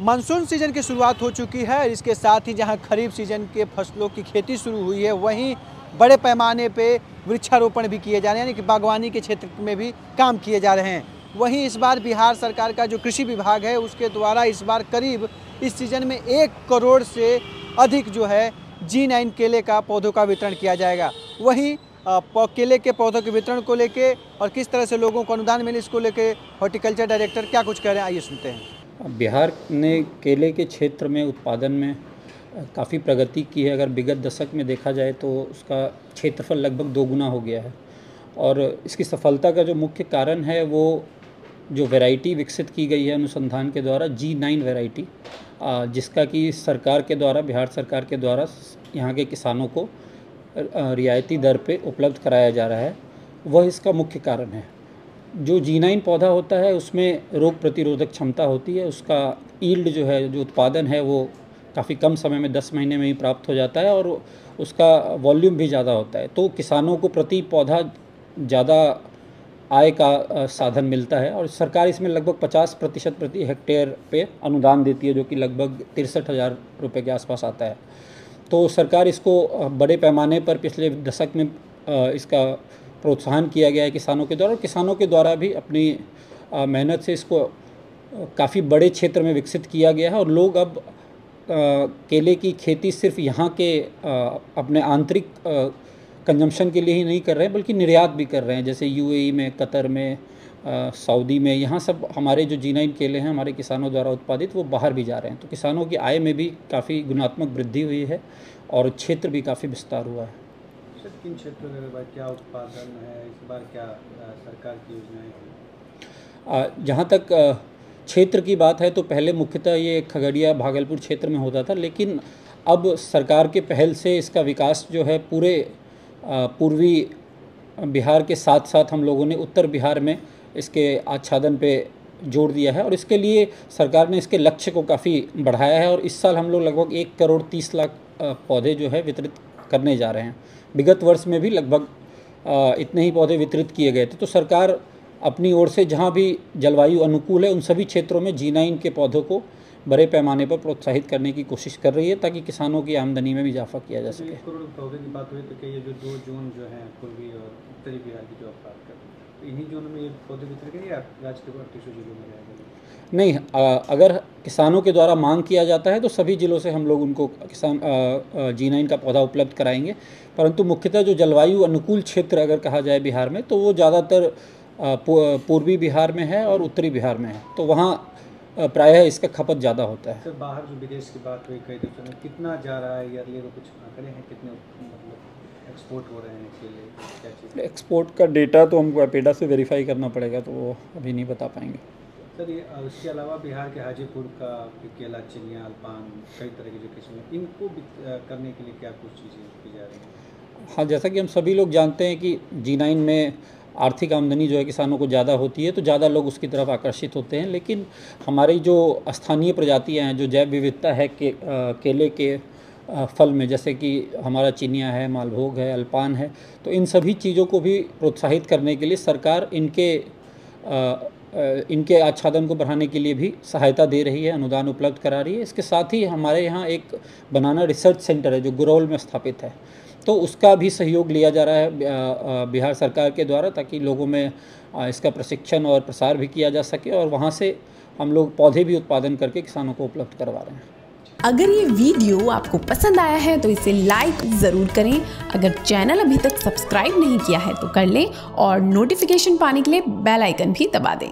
Monsoon season की शुरुआत हो चुकी है। इसके साथ ही जहां खरीफ सीजन के फसलों की खेती शुरू हुई है, वहीं बड़े पैमाने पे वृक्षारोपण भी किए जा रहे हैं, यानी कि बागवानी के क्षेत्र में भी काम किए जा रहे हैं। वहीं इस बार बिहार सरकार का जो कृषि विभाग है, उसके द्वारा इस बार करीब इस सीजन में 1 करोड़ से अधिक जो है G9 केले का पौधों का वितरण किया जाएगा। वहीं केले के पौधों के वितरण को लेके और किस तरह से लोगों को अनुदान मिले, इसको लेके हॉर्टिकल्चर डायरेक्टर क्या कुछ कह रहे हैं, आइए सुनते हैं। बिहार ने केले के क्षेत्र में उत्पादन में काफ़ी प्रगति की है। अगर विगत दशक में देखा जाए तो उसका क्षेत्रफल लगभग 2 गुना हो गया है। और इसकी सफलता का जो मुख्य कारण है वो जो वैरायटी विकसित की गई है अनुसंधान के द्वारा, G9 वैरायटी, जिसका कि सरकार के द्वारा, बिहार सरकार के द्वारा यहाँ के किसानों को रियायती दर पे उपलब्ध कराया जा रहा है, वह इसका मुख्य कारण है। जो G9 पौधा होता है उसमें रोग प्रतिरोधक क्षमता होती है। उसका ईल्ड जो है, जो उत्पादन है, वो काफ़ी कम समय में 10 महीने में ही प्राप्त हो जाता है और उसका वॉल्यूम भी ज़्यादा होता है। तो किसानों को प्रति पौधा ज़्यादा आय का साधन मिलता है और सरकार इसमें लगभग 50% प्रति हेक्टेयर पे अनुदान देती है, जो कि लगभग 63,000 रुपये के आसपास आता है। तो सरकार इसको बड़े पैमाने पर पिछले दशक में इसका प्रोत्साहन किया गया है किसानों के द्वारा, और किसानों के द्वारा भी अपनी मेहनत से इसको काफ़ी बड़े क्षेत्र में विकसित किया गया है। और लोग अब केले की खेती सिर्फ यहाँ के अपने आंतरिक कंजम्पशन के लिए ही नहीं कर रहे हैं, बल्कि निर्यात भी कर रहे हैं। जैसे UAE में, कतर में, सऊदी में, यहाँ सब हमारे जो G9 केले हैं हमारे किसानों द्वारा उत्पादित, वो बाहर भी जा रहे हैं। तो किसानों की आय में भी काफ़ी गुणात्मक वृद्धि हुई है और क्षेत्र भी काफ़ी विस्तार हुआ है। किन क्षेत्रों में क्या उत्पादन है इस बार, क्या सरकार की योजनाएं हैं? जहाँ तक क्षेत्र की बात है तो पहले मुख्यतः ये खगड़िया, भागलपुर क्षेत्र में होता था, लेकिन अब सरकार के पहल से इसका विकास जो है पूरे पूर्वी बिहार के साथ साथ हम लोगों ने उत्तर बिहार में इसके आच्छादन पे जोड़ दिया है। और इसके लिए सरकार ने इसके लक्ष्य को काफ़ी बढ़ाया है और इस साल हम लोग लगभग 1 करोड़ 30 लाख पौधे जो है वितरित करने जा रहे हैं। विगत वर्ष में भी लगभग इतने ही पौधे वितरित किए गए थे। तो सरकार अपनी ओर से जहां भी जलवायु अनुकूल है उन सभी क्षेत्रों में G9 के पौधों को बड़े पैमाने पर प्रोत्साहित करने की कोशिश कर रही है, ताकि किसानों की आमदनी में भी इजाफा किया जा सके। 1 करोड़ पौधे की बात हुई तो ये जो 2 जोन जो हैं, पूर्वी और उत्तरी बिहार की जो आप बात कर रहे हैं, तो इन्हीं जोनों में ये पौधे वितरित करेंगे या राज्य के 38 जिलों में रहेगा? नहीं, अगर किसानों के द्वारा मांग किया जाता है तो सभी ज़िलों से हम लोग उनको G9 का पौधा उपलब्ध कराएंगे। परंतु मुख्यतः जो जलवायु अनुकूल क्षेत्र अगर कहा जाए बिहार में, तो वो ज़्यादातर पूर्वी बिहार में है और उत्तरी बिहार में है। तो वहाँ प्रायः इसका खपत ज़्यादा होता है। सर, बाहर जो विदेश की बात हुई कई देशों में, कितना जा रहा है ईयरली, कुछ आंकड़े हैं कितने मतलब एक्सपोर्ट हो रहे हैं केले, क्या चीज़? एक्सपोर्ट का डेटा तो हमको एपेडा से वेरीफाई करना पड़ेगा, तो वो अभी नहीं बता पाएंगे। सर, ये इसके अलावा बिहार के हाजीपुर का केला, चिनिया, अल्पान, कई तरह की जो किस्में, इनको करने के लिए क्या कुछ चीज़ें की जा रही हैं? हाँ, जैसा कि हम सभी लोग जानते हैं कि G9 में आर्थिक आमदनी जो है किसानों को ज़्यादा होती है, तो ज़्यादा लोग उसकी तरफ आकर्षित होते हैं। लेकिन हमारी जो स्थानीय प्रजातियां हैं, जो जैव विविधता है केले के फल में, जैसे कि हमारा चिनिया है, मालभोग है, अल्पान है, तो इन सभी चीज़ों को भी प्रोत्साहित करने के लिए सरकार इनके आच्छादन को बढ़ाने के लिए भी सहायता दे रही है, अनुदान उपलब्ध करा रही है। इसके साथ ही हमारे यहाँ एक बनाना रिसर्च सेंटर है जो गुरौल में स्थापित है, तो उसका भी सहयोग लिया जा रहा है बिहार सरकार के द्वारा, ताकि लोगों में इसका प्रशिक्षण और प्रसार भी किया जा सके और वहाँ से हम लोग पौधे भी उत्पादन करके किसानों को उपलब्ध करवा रहे हैं। अगर ये वीडियो आपको पसंद आया है तो इसे लाइक ज़रूर करें। अगर चैनल अभी तक सब्सक्राइब नहीं किया है तो कर लें और नोटिफिकेशन पाने के लिए बेल आइकन भी दबा दें।